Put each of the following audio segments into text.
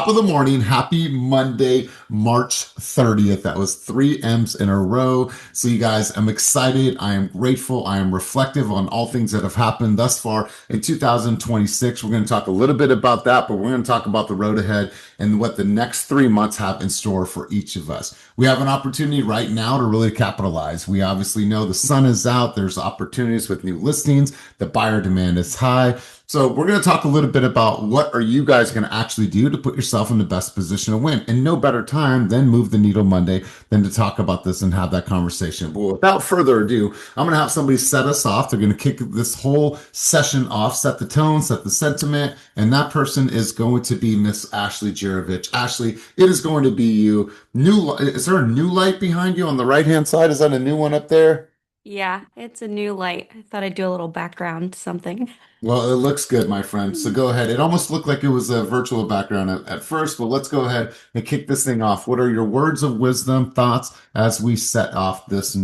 top of the morning. Happy Monday, March 30th. That was three M's in a row. So, you guys, I'm excited. I am grateful. I am reflective on all things that have happened thus far in 2026. We're going to talk a little bit about that, but we're going to talk about the road ahead and what the next 3 months have in store for each of us. We have an opportunity right now to really capitalize. We obviously know the sun is out. There's opportunities with new listings. The buyer demand is high. So we're going to talk a little bit about what are you guys going to actually do to put yourself in the best position to win. And no better time than Move the Needle Monday than to talk about this and have that conversation. But without further ado, I'm going to have somebody set us off. They're going to kick this whole session off, set the tone, set the sentiment, and that person is going to be Miss Ashley Jerovich. Ashley, it is going to be you. Is there a new light behind you on the right-hand side? Is that a new one up there? Yeah, it's a new light. I thought I'd do a little background something. Well, it looks good, my friend. So go ahead. It almost looked like it was a virtual background at first, but let's go ahead and kick this thing off. What are your words of wisdom, thoughts as we set off this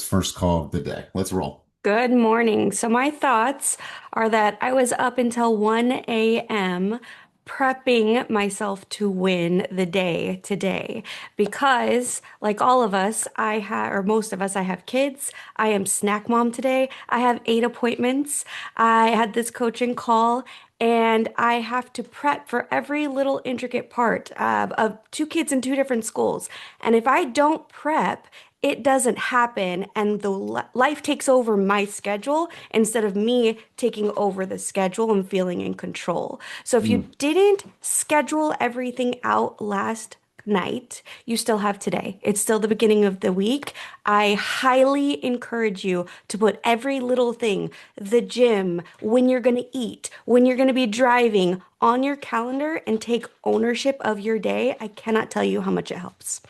first call of the day? Let's roll. Good morning. So my thoughts are that I was up until 1 a.m. prepping myself to win the day today because like all of us, I have or most of us, I have kids. I am snack mom today. I have 8 appointments. I had this coaching call and I have to prep for every little intricate part of two kids in two different schools. And if I don't prep, it doesn't happen and the life takes over my schedule instead of me taking over the schedule and feeling in control. So if you didn't schedule everything out last night, you still have today. It's still the beginning of the week. I highly encourage you to put every little thing, the gym, when you're going to eat, when you're going to be driving on your calendar and take ownership of your day. I cannot tell you how much it helps.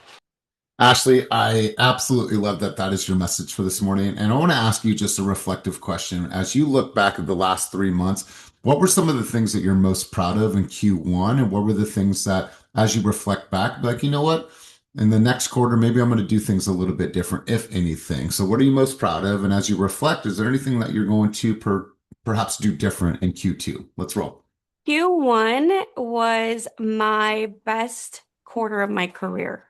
Ashley, I absolutely love that that is your message for this morning. And I want to ask you just a reflective question. As you look back at the last 3 months, what were some of the things that you're most proud of in Q1? And what were the things that, as you reflect back, like, you know what? In the next quarter, maybe I'm going to do things a little bit different, if anything. So, what are you most proud of? And as you reflect, is there anything that you're going to perhaps do different in Q2? Let's roll. Q1 was my best quarter of my career.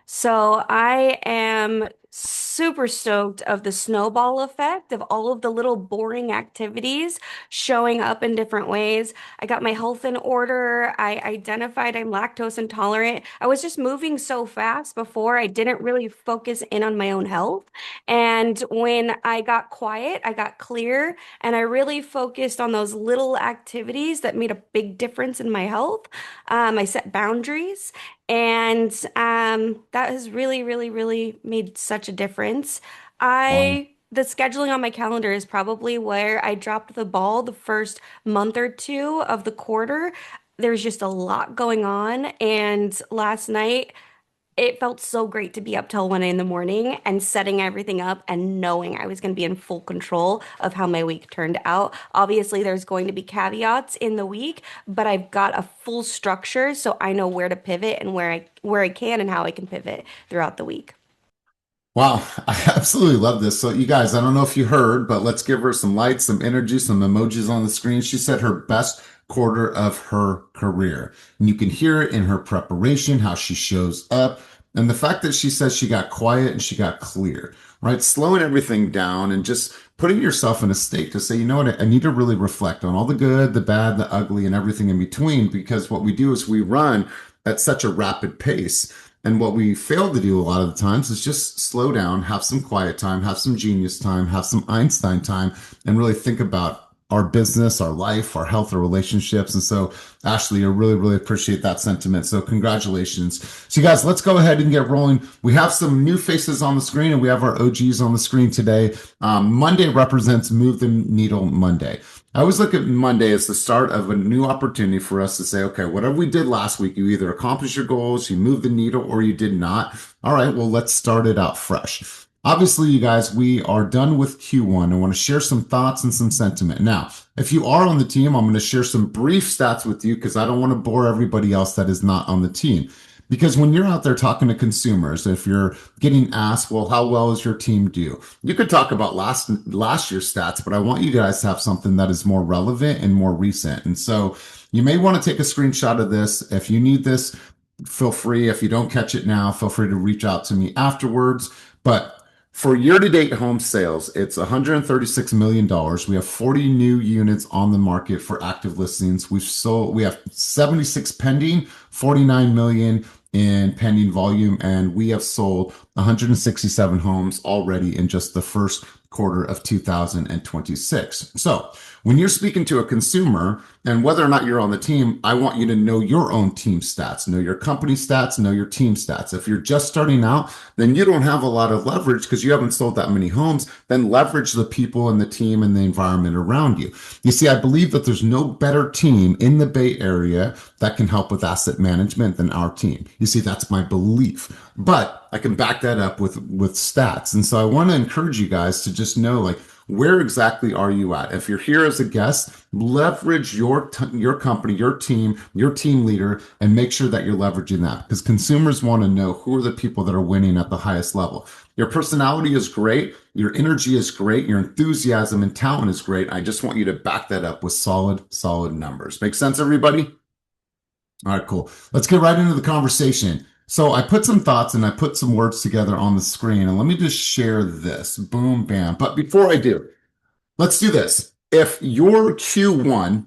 So I am super stoked of the snowball effect of all of the little boring activities showing up in different ways. I got my health in order. I identified I'm lactose intolerant. I was just moving so fast before I didn't really focus in on my own health. And when I got quiet, I got clear and I really focused on those little activities that made a big difference in my health. I set boundaries. And that has really, really, really made such a difference. Wow. The scheduling on my calendar is probably where I dropped the ball the first month or two of the quarter. There's just a lot going on. And last night, it felt so great to be up till 1 in the morning and setting everything up and knowing I was going to be in full control of how my week turned out. Obviously, there's going to be caveats in the week, but I've got a full structure so I know where to pivot and where I can and how I can pivot throughout the week. Wow, I absolutely love this. So, you guys, I don't know if you heard, but let's give her some lights, some energy, some emojis on the screen. She said her best quarter of her career. And you can hear it in her preparation, how she shows up, and the fact that she says she got quiet and she got clear, right? Slowing everything down and just putting yourself in a state to say, you know what, I need to really reflect on all the good, the bad, the ugly, and everything in between, because what we do is we run at such a rapid pace. And what we fail to do a lot of the times is just slow down, have some quiet time, have some genius time, have some Einstein time, and really think about our business, our life, our health, our relationships. And so, Ashley, I really, really appreciate that sentiment. So, congratulations. So, you guys, let's go ahead and get rolling. We have some new faces on the screen and we have our OGs on the screen today. Monday represents Move the Needle Monday. I always look at Monday as the start of a new opportunity for us to say, okay, whatever we did last week, you either accomplished your goals, you moved the needle, or you did not. All right, well, let's start it out fresh. Obviously, you guys, we are done with Q1. I want to share some thoughts and some sentiment. Now, if you are on the team, I'm going to share some brief stats with you because I don't want to bore everybody else that is not on the team. Because when you're out there talking to consumers, if you're getting asked, well, how well is your team do? You could talk about last year's stats, but I want you guys to have something that is more relevant and more recent. And so you may want to take a screenshot of this. If you need this, feel free. If you don't catch it now, feel free to reach out to me afterwards. But for year-to-date home sales, it's $136 million. We have 40 new units on the market for active listings. We have 76 pending, 49 million in pending volume, and we have sold 167 homes already in just the first quarter of 2026. So when you're speaking to a consumer, and whether or not you're on the team, I want you to know your own team stats, know your company stats, know your team stats. If you're just starting out, then you don't have a lot of leverage because you haven't sold that many homes. Then leverage the people and the team and the environment around you. You see, I believe that there's no better team in the Bay Area that can help with asset management than our team. You see, that's my belief. But I can back that up with stats. And so I want to encourage you guys to just know, like, where exactly are you at? If you're here as a guest, leverage your company, your team leader, and make sure that you're leveraging that because consumers want to know who are the people that are winning at the highest level. Your personality is great. Your energy is great. Your enthusiasm and talent is great. I just want you to back that up with solid numbers. Make sense, everybody? All right, cool. Let's get right into the conversation. So I put some thoughts and I put some words together on the screen, and let me just share this. Boom, bam. But before I do, let's do this. If your Q1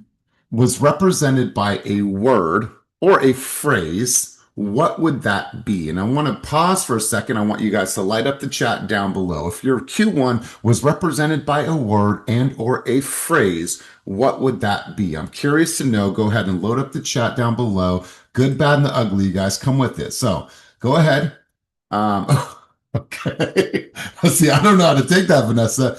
was represented by a word or a phrase, what would that be? And I want to pause for a second. I want you guys to light up the chat down below. If your Q1 was represented by a word and or a phrase, what would that be? I'm curious to know. Go ahead and load up the chat down below. Good, bad, and the ugly, you guys, come with it. So go ahead. Um, okay. See, I don't know how to take that, Vanessa.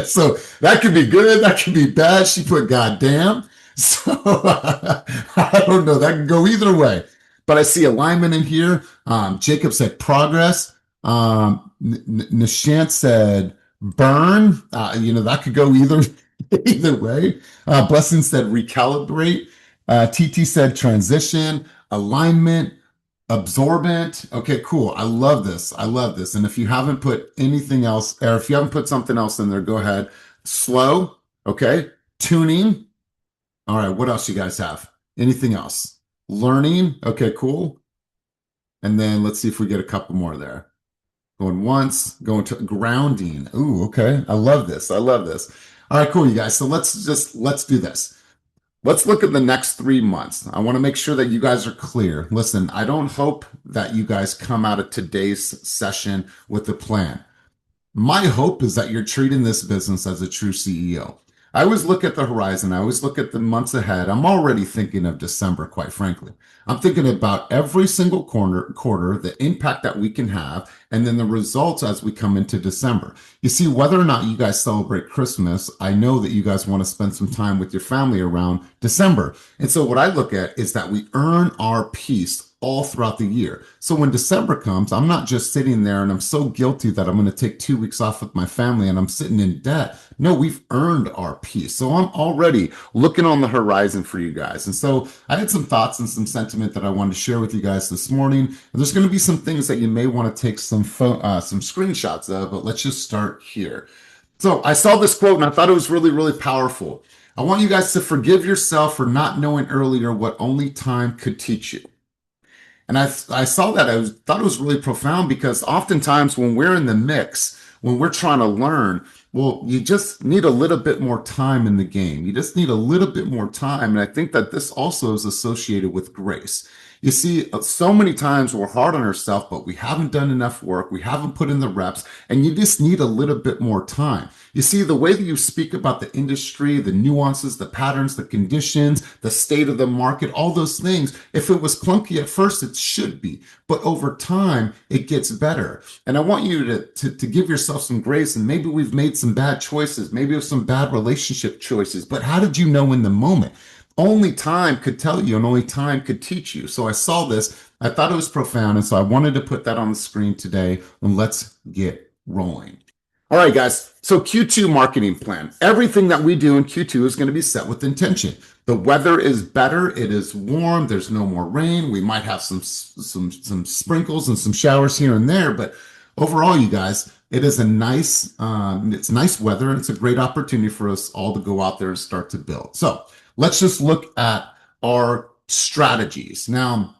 So that could be good. That could be bad. She put goddamn. So I don't know. That can go either way. But I see alignment in here. Jacob said progress. Nishant said burn. That could go either way. Blessing said recalibrate. TT said transition, alignment, absorbent. Okay, cool. I love this. I love this. And if you haven't put anything else, or if you haven't put something else in there, go ahead. Slow. Okay. Tuning. All right. What else you guys have? Anything else? Learning. Okay, cool. And then let's see if we get a couple more there. Going once, going to grounding. Ooh, okay. I love this. I love this. All right, cool, you guys. So let's do this. Let's look at the next 3 months. I want to make sure that you guys are clear. Listen, I don't hope that you guys come out of today's session with a plan. My hope is that you're treating this business as a true CEO. I always look at the horizon. I always look at the months ahead. I'm already thinking of December, quite frankly. I'm thinking about every single quarter, the impact that we can have, and then the results as we come into December. You see, whether or not you guys celebrate Christmas, I know that you guys want to spend some time with your family around December. And so what I look at is that we earn our peace all throughout the year. So when December comes, I'm not just sitting there and I'm so guilty that I'm going to take 2 weeks off with my family and I'm sitting in debt. No, we've earned our peace. So I'm already looking on the horizon for you guys. And so I had some thoughts and some sentiment that I wanted to share with you guys this morning. And there's going to be some things that you may want to take some screenshots of, but let's just start here. So I saw this quote and I thought it was really, really powerful. I want you guys to forgive yourself for not knowing earlier what only time could teach you. And I saw that. Thought it was really profound because oftentimes when we're in the mix, when we're trying to learn, well, you just need a little bit more time in the game. You just need a little bit more time. And I think that this also is associated with grace. You see, so many times we're hard on ourselves, but we haven't done enough work. We haven't put in the reps, and you just need a little bit more time. You see, the way that you speak about the industry, the nuances, the patterns, the conditions, the state of the market, all those things, if it was clunky at first, it should be. But over time, it gets better. And I want you to give yourself some grace. And maybe we've made some bad choices. Maybe it was some bad relationship choices. But how did you know in the moment? Only time could tell you and only time could teach you. So I saw this. I thought it was profound. And so I wanted to put that on the screen today. And let's get rolling. All right, guys. So Q2 marketing plan. Everything that we do in Q2 is going to be set with intention. The weather is better. It is warm. There's no more rain. We might have some sprinkles and some showers here and there. But overall, you guys, it is it's nice weather. And it's a great opportunity for us all to go out there and start to build. So let's just look at our strategies. Now,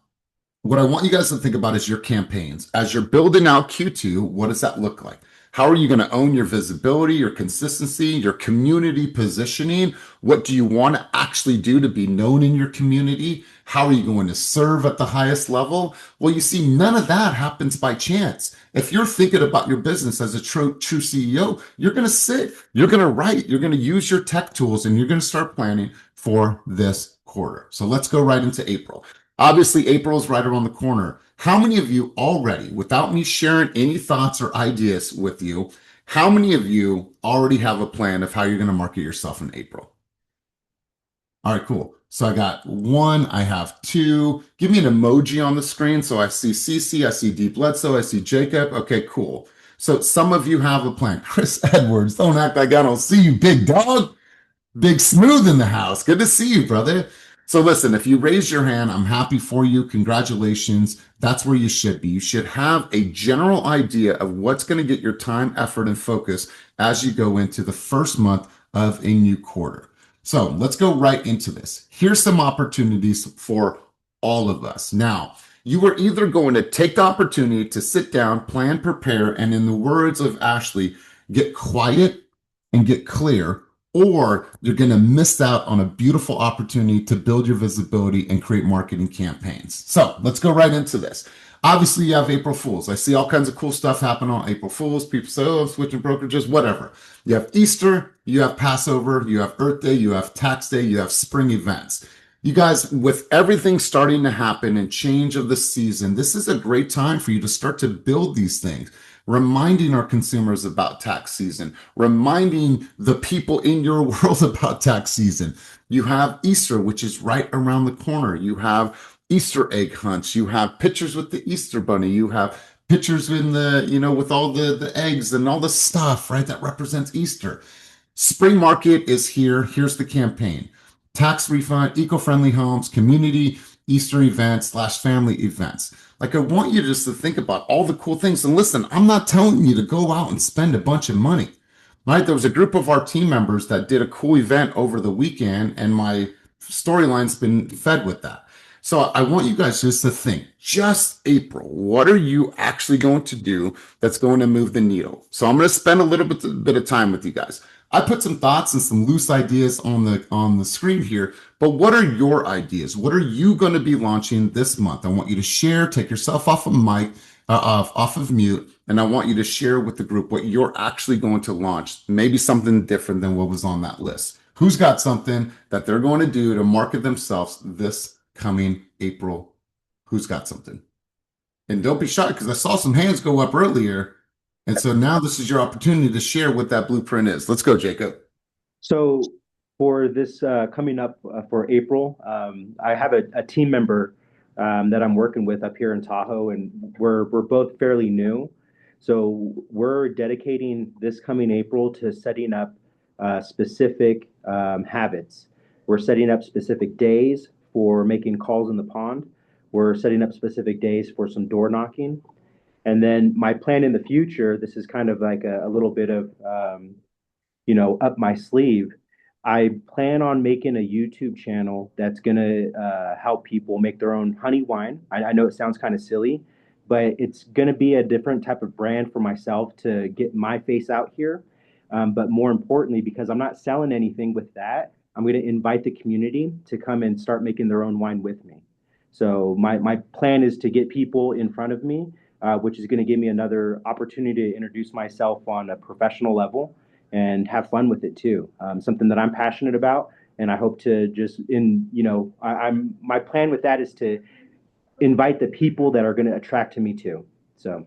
what I want you guys to think about is your campaigns. As you're building out Q2, what does that look like? How are you going to own your visibility, your consistency, your community positioning? What do you want to actually do to be known in your community? How are you going to serve at the highest level? Well, you see, none of that happens by chance. If you're thinking about your business as a true CEO, you're going to sit, you're going to write, you're going to use your tech tools, and you're going to start planning for this quarter. So let's go right into April. Obviously, April is right around the corner. How many of you already, without me sharing any thoughts or ideas with you, how many of you already have a plan of how you're going to market yourself in April? All right, cool. So I got one, I have two. Give me an emoji on the screen. So I see Cece, I see Deep Bledsoe, I see Jacob. Okay, cool. So some of you have a plan. Chris Edwards, don't act like I don't see you, big dog. Big Smooth in the house. Good to see you, brother. So listen, if you raise your hand, I'm happy for you. Congratulations. That's where you should be. You should have a general idea of what's going to get your time, effort, and focus as you go into the first month of a new quarter. So let's go right into this. Here's some opportunities for all of us. Now, you are either going to take the opportunity to sit down, plan, prepare, and in the words of Ashley, get quiet and get clear, or you're going to miss out on a beautiful opportunity to build your visibility and create marketing campaigns. So let's go right into this. Obviously, you have April Fools. I see all kinds of cool stuff happen on April Fools. People say, oh, I'm switching brokerages, whatever. You have Easter, you have Passover, you have Earth Day, you have Tax Day, you have spring events. You guys, with everything starting to happen and change of the season, this is a great time for you to start to build these things, reminding our consumers about tax season, reminding the people in your world about tax season. You have Easter, which is right around the corner. You have Easter egg hunts. You have pictures with the Easter bunny. You have pictures in the, with all the eggs and all the stuff, right? That represents Easter. Spring market is here. Here's the campaign. Tax refund, eco-friendly homes, community Easter events / family events. Like, I want you just to think about all the cool things. And listen, I'm not telling you to go out and spend a bunch of money, right? There was a group of our team members that did a cool event over the weekend, and my storyline's been fed with that. So I want you guys just to think, just April, what are you actually going to do that's going to move the needle? So I'm going to spend a little bit of time with you guys. I put some thoughts and some loose ideas on the screen here, but what are your ideas? What are you going to be launching this month? I want you to share, take yourself off of mic, off of mute, and I want you to share with the group what you're actually going to launch. Maybe something different than what was on that list. Who's got something that they're going to do to market themselves this coming April? Who's got something? And don't be shy, because I saw some hands go up earlier. And so now this is your opportunity to share what that blueprint is. Let's go, Jacob. So for this coming up for April, I have a team member that I'm working with up here in Tahoe, and we're both fairly new. So we're dedicating this coming April to setting up specific habits. We're setting up specific days for making calls in the pond. We're setting up specific days for some door knocking. And then my plan in the future, this is kind of like a little bit of up my sleeve. I plan on making a YouTube channel that's gonna help people make their own honey wine. I know it sounds kind of silly, but it's gonna be a different type of brand for myself to get my face out here. But more importantly, because I'm not selling anything with that, I'm gonna invite the community to come and start making their own wine with me. So my plan is to get people in front of me, which is going to give me another opportunity to introduce myself on a professional level and have fun with it too. Something that I'm passionate about, and I hope to just I'm my plan with that is to invite the people that are going to attract to me too. So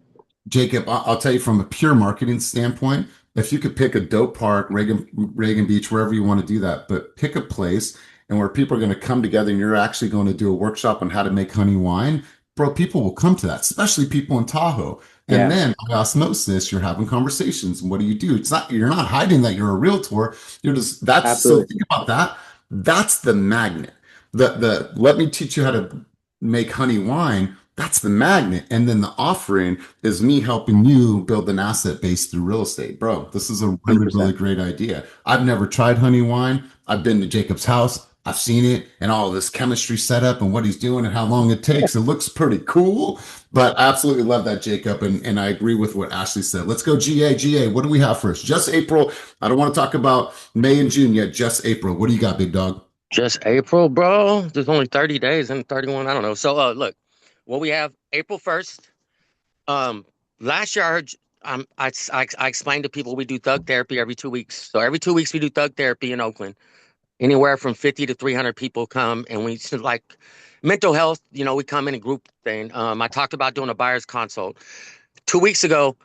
Jacob, I'll tell you from a pure marketing standpoint, if you could pick a dope park, Reagan Beach, wherever you want to do that, but pick a place and where people are going to come together and you're actually going to do a workshop on how to make honey wine, bro, people will come to that, especially people in Tahoe. And yeah, then by osmosis, you're having conversations. And what do? You're not hiding that you're a realtor. So absolutely. think about that. That's the magnet. Let me teach you how to make honey wine. That's the magnet. And then the offering is me helping you build an asset base through real estate. Bro, this is a really, really 100%. great idea. I've never tried honey wine. I've been to Jacob's house. I've seen it and all this chemistry setup and what he's doing and how long it takes. It looks pretty cool, but I absolutely love that, Jacob. And I agree with what Ashley said. Let's go GA. GA, what do we have first? Just April. I don't want to talk about May and June yet. Just April. What do you got, big dog? Just April, bro. There's only 30 days and 31. I don't know. So, look, what we have April 1st. Um, Last year, I explained to people we do thug therapy every 2 weeks. So every 2 weeks we do thug therapy in Oakland. Anywhere from 50 to 300 people come, and like mental health. We come in a group thing. I talked about doing a buyer's consult 2 weeks ago.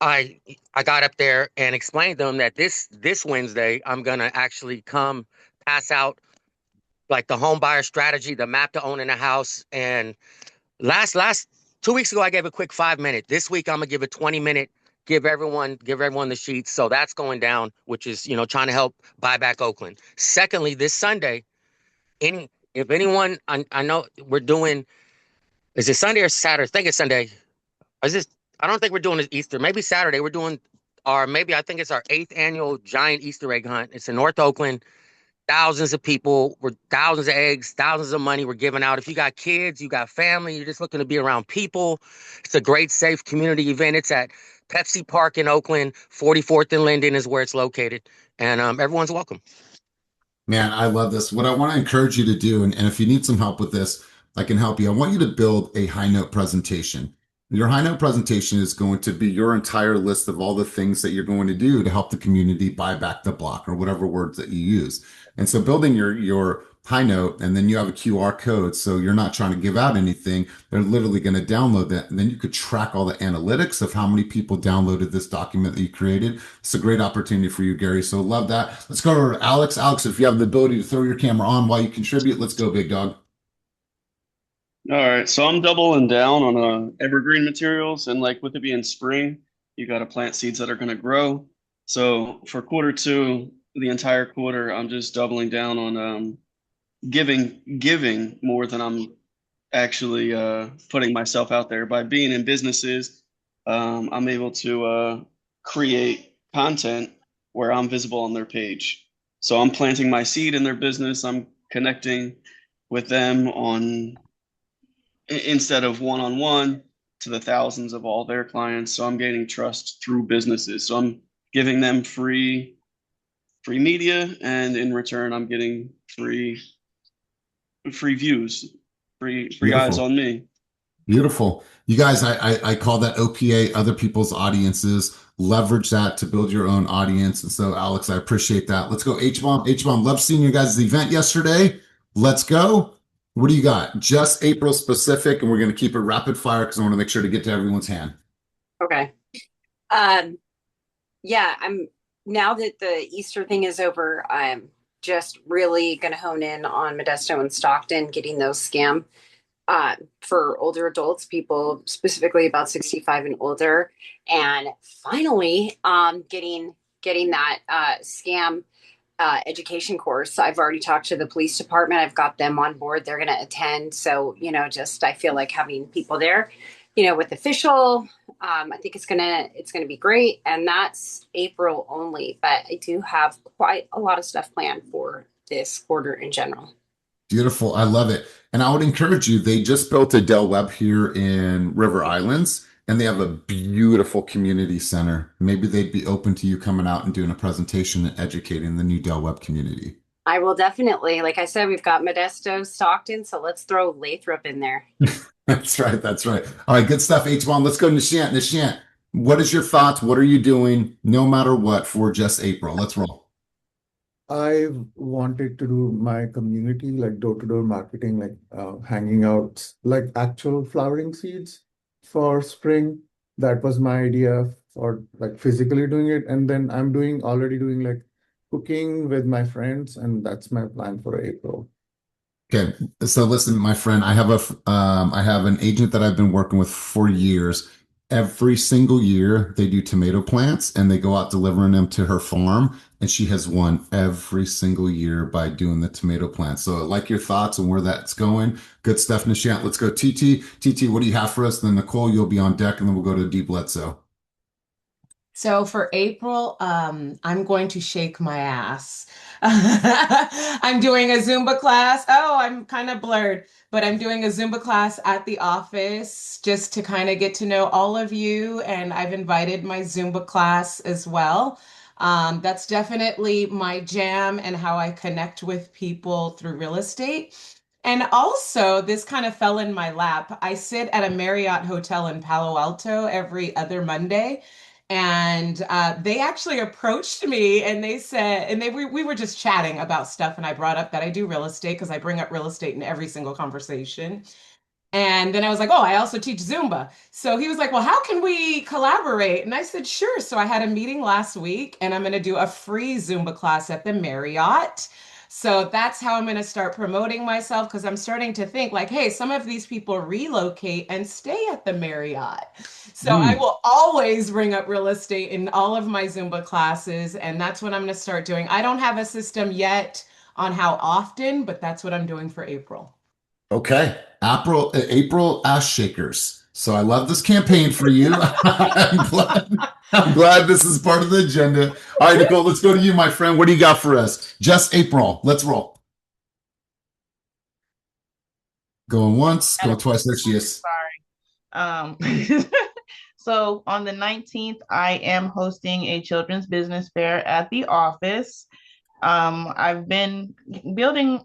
I I got up there and explained to them that this Wednesday I'm gonna actually come pass out like the home buyer strategy, the map to owning a house. And last 2 weeks ago, I gave a quick 5 minute. This week, I'm gonna give a 20 minute. Give everyone the sheets. So that's going down, which is trying to help buy back Oakland. Secondly, this Sunday, if anyone, I know we're doing. Is it Sunday or Saturday? I think it's Sunday. Is this? I don't think we're doing it Easter. Maybe Saturday. We're doing, or maybe I think it's our eighth annual giant Easter egg hunt. It's in North Oakland. Thousands of people, we're thousands of eggs, thousands of money we're giving out. If you got kids, you got family, you're just looking to be around people, it's a great, safe community event. It's at Pepsi Park in Oakland. 44th and Linden is where it's located. And everyone's welcome. Man, I love this. What I want to encourage you to do, and if you need some help with this, I can help you. I want you to build a high note presentation. Your high note presentation is going to be your entire list of all the things that you're going to do to help the community buy back the block or whatever words that you use. And so building your high note, and then you have a QR code. So you're not trying to give out anything. They're literally going to download that. And then you could track all the analytics of how many people downloaded this document that you created. It's a great opportunity for you, Gary. So love that. Let's go to Alex. Alex, if you have the ability to throw your camera on while you contribute, let's go, big dog. All right, so I'm doubling down on evergreen materials, and like with it being spring, you got to plant seeds that are going to grow. So for quarter two, the entire quarter, I'm just doubling down on giving more than I'm actually putting myself out there. By being in businesses, I'm able to create content where I'm visible on their page. So I'm planting my seed in their business. I'm connecting with them on instead of one-on-one to the thousands of all their clients. So I'm gaining trust through businesses. So I'm giving them free media, and in return, I'm getting free views, free eyes Beautiful. on me. Beautiful. You guys, I call that OPA, other people's audiences. Leverage that to build your own audience. And so, Alex, I appreciate that. Let's go, H-Bomb. H-Bomb, love seeing you guys' event yesterday. Let's go. What do you got? Just April specific, and we're going to keep it rapid fire because I want to make sure to get to everyone's hand. Okay. Um, yeah, I'm now that the Easter thing is over, I'm just really going to hone in on Modesto and Stockton, getting those scam for older adults, people specifically about 65 and older, and finally getting that scam education course. I've already talked to the police department. I've got them on board. They're going to attend. So, just I feel like having people there, with official, I think it's gonna be great. And that's April only, but I do have quite a lot of stuff planned for this quarter in general. Beautiful. I love it. And I would encourage you, they just built a Del Webb here in River Islands, and they have a beautiful community center. Maybe they'd be open to you coming out and doing a presentation and educating the new Del Webb community. I will definitely, like I said, we've got Modesto, Stockton, so let's throw Lathrop in there. That's right. That's right. All right. Good stuff, H1. Let's go, Nishant. Nishant, what is your thoughts? What are you doing, no matter what, for just April? Let's roll. I've wanted to do my community, like door-to-door marketing, like hanging out, like actual flowering seeds for spring. That was my idea for like physically doing it. And then I'm already doing like cooking with my friends, and that's my plan for April. Okay, so listen, my friend, I have an agent that I've been working with for years. Every single year, they do tomato plants and they go out delivering them to her farm. And she has won every single year by doing the tomato plants. So I like your thoughts on where that's going. Good stuff, Nishant. Let's go, TT. TT, what do you have for us? Then Nicole, you'll be on deck, and then we'll go to D Bledsoe. So for April, I'm going to shake my ass. I'm doing a Zumba class. Oh, I'm kind of blurred, but I'm doing a Zumba class at the office just to kind of get to know all of you. And I've invited my Zumba class as well. That's definitely my jam and how I connect with people through real estate. And also, this kind of fell in my lap. I sit at a Marriott hotel in Palo Alto every other Monday. And they actually approached me and they said, and we were just chatting about stuff. And I brought up that I do real estate because I bring up real estate in every single conversation. And then I was like, oh, I also teach Zumba. So he was like, well, how can we collaborate? And I said, sure. So I had a meeting last week and I'm going to do a free Zumba class at the Marriott. So that's how I'm going to start promoting myself because I'm starting to think like, hey, some of these people relocate and stay at the Marriott. So I Mm. will always bring up real estate in all of my Zumba classes. And that's what I'm going to start doing. I don't have a system yet on how often, but that's what I'm doing for April. Okay. April ass shakers. So I love this campaign for you. I'm glad this is part of the agenda. All right, Nicole, let's go to you, my friend. What do you got for us? Just April. Let's roll. Going once, going twice. There she is. Um, so on the 19th, I am hosting a children's business fair at the office. I've been making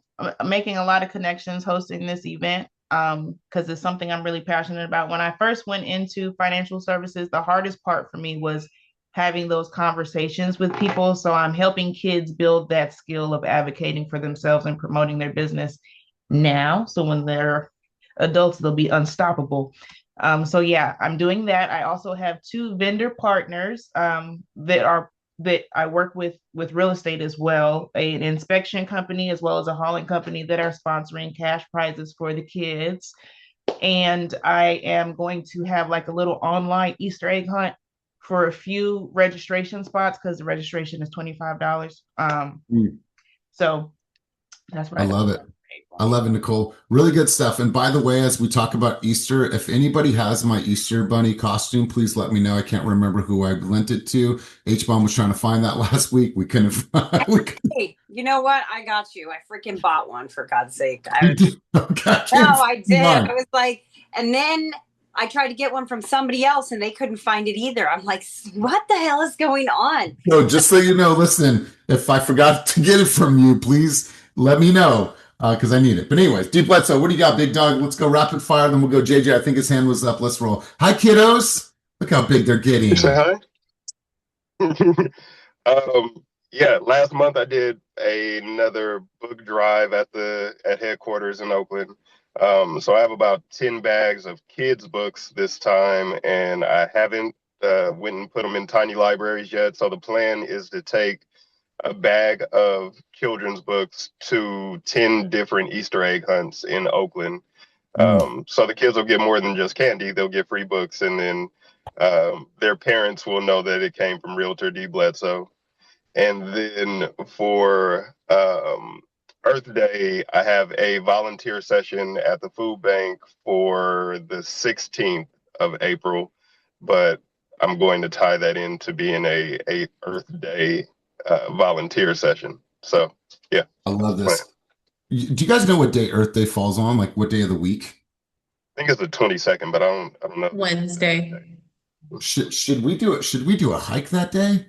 a lot of connections hosting this event because it's something I'm really passionate about. When I first went into financial services, the hardest part for me was having those conversations with people. So I'm helping kids build that skill of advocating for themselves and promoting their business now. So when they're adults, they'll be unstoppable. So yeah, I'm doing that. I also have two vendor partners that I work with real estate as well, an inspection company as well as a hauling company that are sponsoring cash prizes for the kids. And I am going to have like a little online Easter egg hunt for a few registration spots because the registration is $25. Mm. So that's what I I love it. I love it, Nicole. Really good stuff. And by the way, as we talk about Easter, if anybody has my Easter bunny costume, please let me know. I can't remember who I lent it to. H-Bomb was trying to find that last week. We couldn't. Hey, you know what? I got you. I freaking bought one for God's sake. You did. Okay, I No, can't I find did. mine. I was like, and then I tried to get one from somebody else and they couldn't find it either. I'm like, what the hell is going on? No, just so you know, listen, if I forgot to get it from you, please let me know because I need it. But anyways, Deep Bledsoe, what do you got, big dog? Let's go rapid fire. Then we'll go JJ. I think his hand was up. Let's roll. Hi, kiddos. Look how big they're You say getting. hi? Yeah, last month I did another book drive at headquarters in Oakland. So I have about 10 bags of kids' books this time, and I haven't went and put them in tiny libraries yet. So the plan is to take a bag of children's books to 10 different Easter egg hunts in Oakland. So the kids will get more than just candy. They'll get free books, and then their parents will know that it came from Realtor D. Bledsoe. And then for Earth Day, I have a volunteer session at the food bank for the 16th of April, but I'm going to tie that into being a Earth Day volunteer session. So yeah, I love that's the plan. this. Do you guys know what day Earth Day falls on? Like what day of the week? I think it's the 22nd, but I don't know. Wednesday. Should we do it? Should we do a hike that day?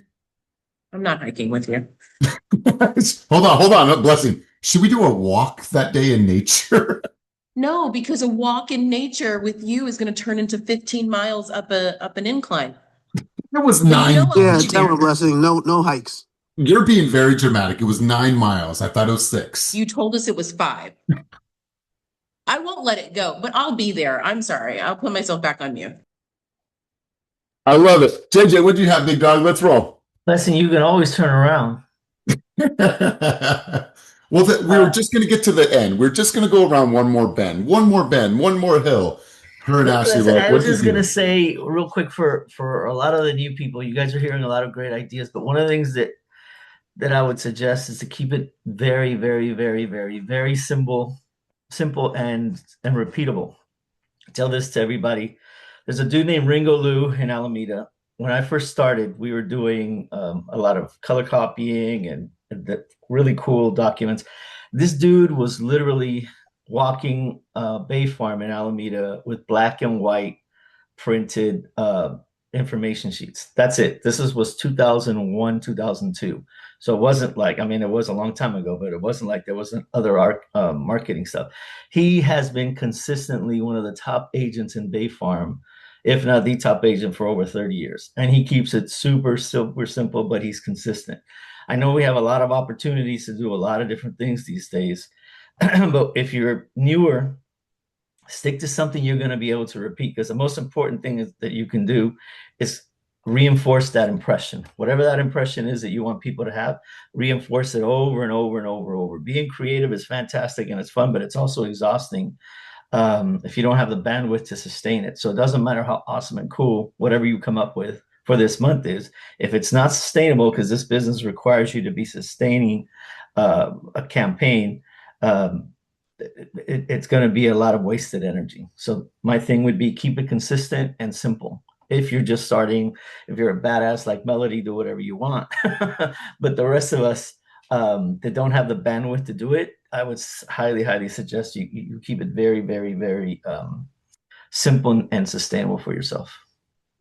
I'm not hiking with you. Hold on. Blessing. Should we do a walk that day in nature? No, because a walk in nature with you is going to turn into 15 miles up an incline. It was So you nine. know I'll Yeah, be tell there. her Blessing. No hikes. You're being very dramatic. It was 9 miles. I thought it was 6. You told us it was 5. I won't let it go, but I'll be there. I'm sorry. I'll put myself back on mute. I love it. JJ, what do you have, big dog? Let's roll. Listen, you can always turn around. Well, we were just going to get to the end. We're just going to go around one more bend, one more hill. Her and Ashley, Listen, I what was do you just going to do? say real quick for a lot of the new people, you guys are hearing a lot of great ideas, but one of the things that I would suggest is to keep it very, very, very, very, very simple and repeatable. Tell this to everybody. There's a dude named Ringo Lou in Alameda. when I first started, we were doing a lot of color copying and the really cool documents. This dude was literally walking Bay Farm in Alameda with black and white printed information sheets. That's it. Was 2001, 2002. So it wasn't like, I mean, it was a long time ago, but it wasn't like there wasn't other art marketing stuff. He has been consistently one of the top agents in Bay Farm, if not the top agent for over 30 years. And he keeps it super, super simple, but he's consistent. I know we have a lot of opportunities to do a lot of different things these days. But if you're newer, stick to something you're going to be able to repeat, because the most important thing is that you can do is reinforce that impression. Whatever that impression is that you want people to have, reinforce it over and over and over and over. Being creative is fantastic and it's fun, but it's also exhausting if you don't have the bandwidth to sustain it. So it doesn't matter how awesome and cool whatever you come up with for this month is, if it's not sustainable, because this business requires you to be sustaining a campaign, it's going to be a lot of wasted energy. So my thing would be keep it consistent and simple. If you're just starting, if you're a badass like Melody, do whatever you want. But the rest of us that don't have the bandwidth to do it, I would highly, highly suggest you keep it very, very, very simple and sustainable for yourself.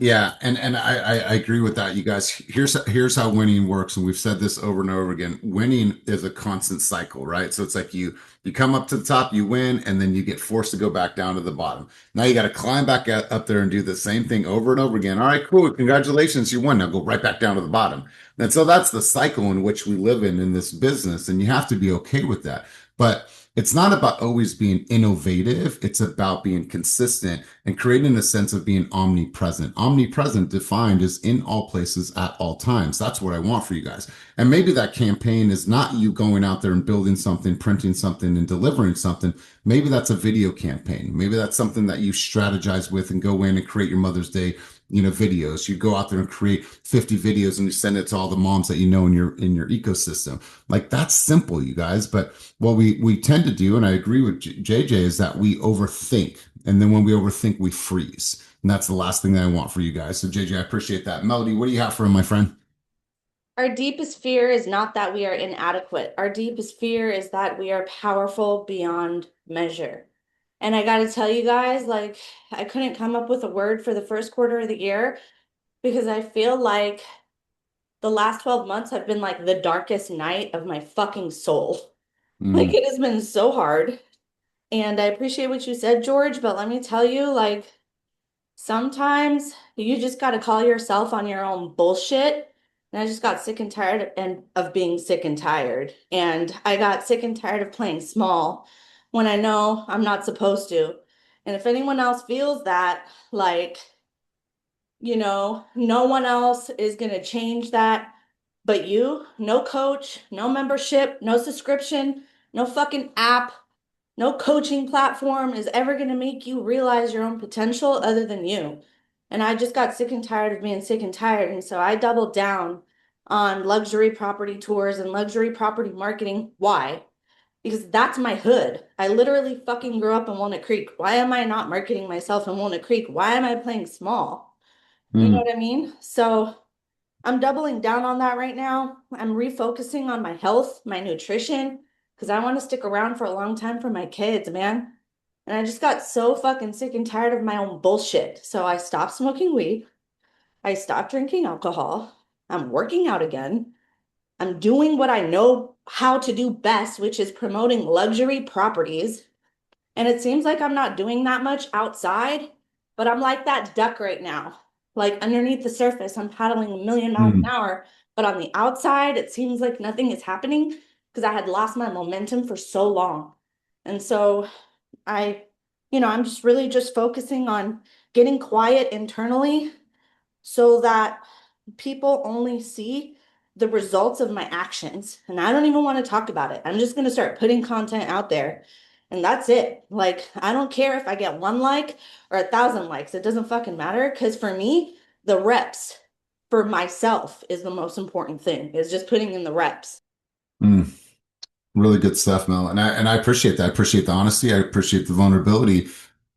Yeah, and I agree with that, you guys. Here's how winning works, and we've said this over and over again. Winning is a constant cycle, right? So it's like you come up to the top, you win, and then you get forced to go back down to the bottom. Now you got to climb back up there and do the same thing over and over again. All right, cool, congratulations, you won. Now go right back down to the bottom. And so that's the cycle in which we live in this business, and you have to be okay with that. But it's not about always being innovative. It's about being consistent and creating a sense of being omnipresent. Omnipresent defined as in all places at all times. That's what I want for you guys. And maybe that campaign is not you going out there and building something, printing something, and delivering something. Maybe that's a video campaign. Maybe that's something that you strategize with and go in and create your Mother's Day, videos. You go out there and create 50 videos and you send it to all the moms that you know in your ecosystem. Like, that's simple, you guys. But what we tend to do, and I agree with JJ, is that we overthink. And then when we overthink, we freeze. And that's the last thing that I want for you guys. So JJ, I appreciate that. Melody, what do you have for him, my friend? Our deepest fear is not that we are inadequate. Our deepest fear is that we are powerful beyond measure. And I got to tell you guys, like, I couldn't come up with a word for the first quarter of the year because I feel like the last 12 months have been like the darkest night of my fucking soul. Like, Mm, it has been so hard. And I appreciate what you said, George, but let me tell you, like, sometimes you just got to call yourself on your own bullshit. And I just got sick and tired of being sick and tired. And I got sick and tired of playing small when I know I'm not supposed to. And if anyone else feels that, like, no one else is going to change that but you. No coach, no membership, no subscription, no fucking app, no coaching platform is ever going to make you realize your own potential other than you. And I just got sick and tired of being sick and tired. And so I doubled down on luxury property tours and luxury property marketing. Why? Because that's my hood. I literally fucking grew up in Walnut Creek. Why am I not marketing myself in Walnut Creek? Why am I playing small? You know mm, what I mean? So I'm doubling down on that right now. I'm refocusing on my health, my nutrition, because I want to stick around for a long time for my kids, man. And I just got so fucking sick and tired of my own bullshit. So I stopped smoking weed. I stopped drinking alcohol. I'm working out again. I'm doing what I know how to do best, which is promoting luxury properties. And it seems like I'm not doing that much outside, but I'm like that duck right now. Like underneath the surface, I'm paddling a million miles an mm, hour, but on the outside, it seems like nothing is happening because I had lost my momentum for so long. And so I, I'm just really just focusing on getting quiet internally so that people only see the results of my actions. And I don't even want to talk about it. I'm just going to start putting content out there. And that's it. Like, I don't care if I get one like or 1,000 likes. It doesn't fucking matter. Because for me, the reps for myself is the most important thing, is just putting in the reps. mm. Really good stuff, Mel. And I appreciate that. I appreciate the honesty. I appreciate the vulnerability.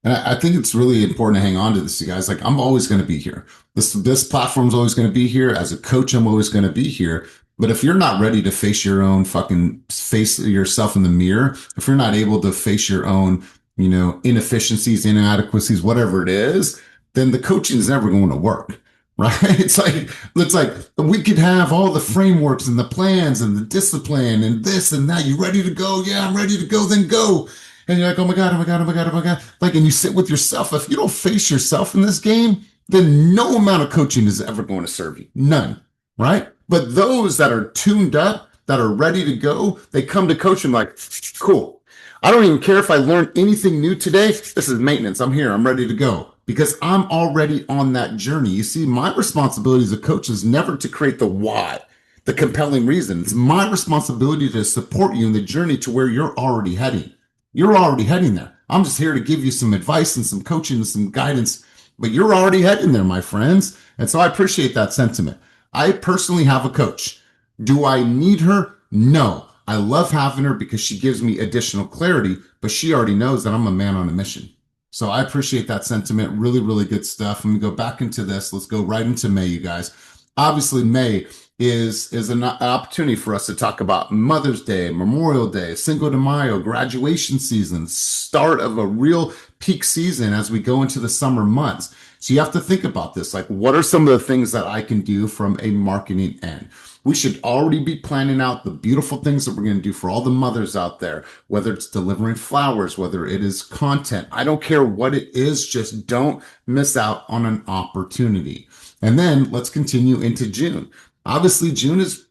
And I think it's really important to hang on to this, you guys. Like, I'm always going to be here. This platform's always going to be here. As a coach, I'm always going to be here. But if you're not ready to face your own fucking face yourself in the mirror, if you're not able to face your own, inefficiencies, inadequacies, whatever it is, then the coaching is never going to work. Right? It's like we could have all the frameworks and the plans and the discipline and this and that. You ready to go? Yeah, I'm ready to go. Then go. And you're like, oh my God, oh my God, oh my God, oh my God. Like, and you sit with yourself. If you don't face yourself in this game, then no amount of coaching is ever going to serve you. None. Right? But those that are tuned up, that are ready to go, they come to coaching like, cool. I don't even care if I learned anything new today. This is maintenance. I'm here. I'm ready to go because I'm already on that journey. You see, my responsibility as a coach is never to create the why, the compelling reason. It's my responsibility to support you in the journey to where you're already heading. You're already heading there. I'm just here to give you some advice and some coaching and some guidance, but you're already heading there, my friends. And so I appreciate that sentiment. I personally have a coach. Do I need her? No. I love having her because she gives me additional clarity, but she already knows that I'm a man on a mission. So I appreciate that sentiment. Really, really good stuff. Let me go back into this. Let's go right into May, you guys. Obviously, May is an opportunity for us to talk about Mother's Day, Memorial Day, Cinco de Mayo, graduation season, start of a real peak season as we go into the summer months. So you have to think about this. Like, what are some of the things that I can do from a marketing end? We should already be planning out the beautiful things that we're going to do for all the mothers out there, whether it's delivering flowers, whether it is content. I don't care what it is, just don't miss out on an opportunity. And then let's continue into June. Obviously, June is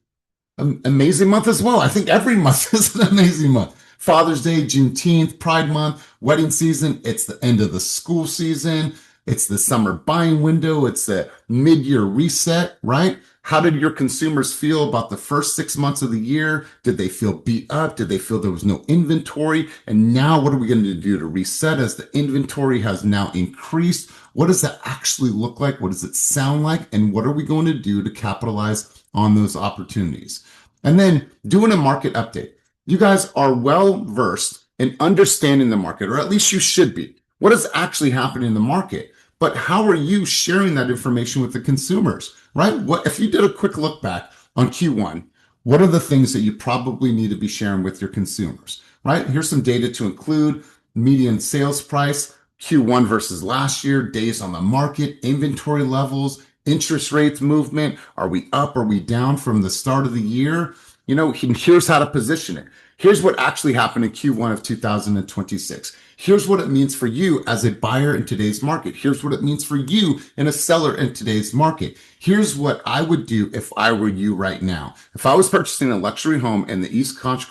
an amazing month as well. I think every month is an amazing month. Father's Day, Juneteenth, Pride Month, wedding season. It's the end of the school season. It's the summer buying window. It's the mid-year reset, right? How did your consumers feel about the first 6 months of the year? Did they feel beat up? Did they feel there was no inventory? And now what are we going to do to reset as the inventory has now increased? What does that actually look like? What does it sound like? And what are we going to do to capitalize on those opportunities? And then doing a market update. You guys are well versed in understanding the market, or at least you should be. What is actually happening in the market? But how are you sharing that information with the consumers, right? What if you did a quick look back on Q1, what are the things that you probably need to be sharing with your consumers, right? Here's some data to include: median sales price, Q1 versus last year, days on the market, inventory levels, interest rates movement. Are we up? Are we down from the start of the year? Here's how to position it. Here's what actually happened in Q1 of 2026. Here's what it means for you as a buyer in today's market. Here's what it means for you and a seller in today's market. Here's what I would do if I were you right now. If I was purchasing a luxury home in the East Contra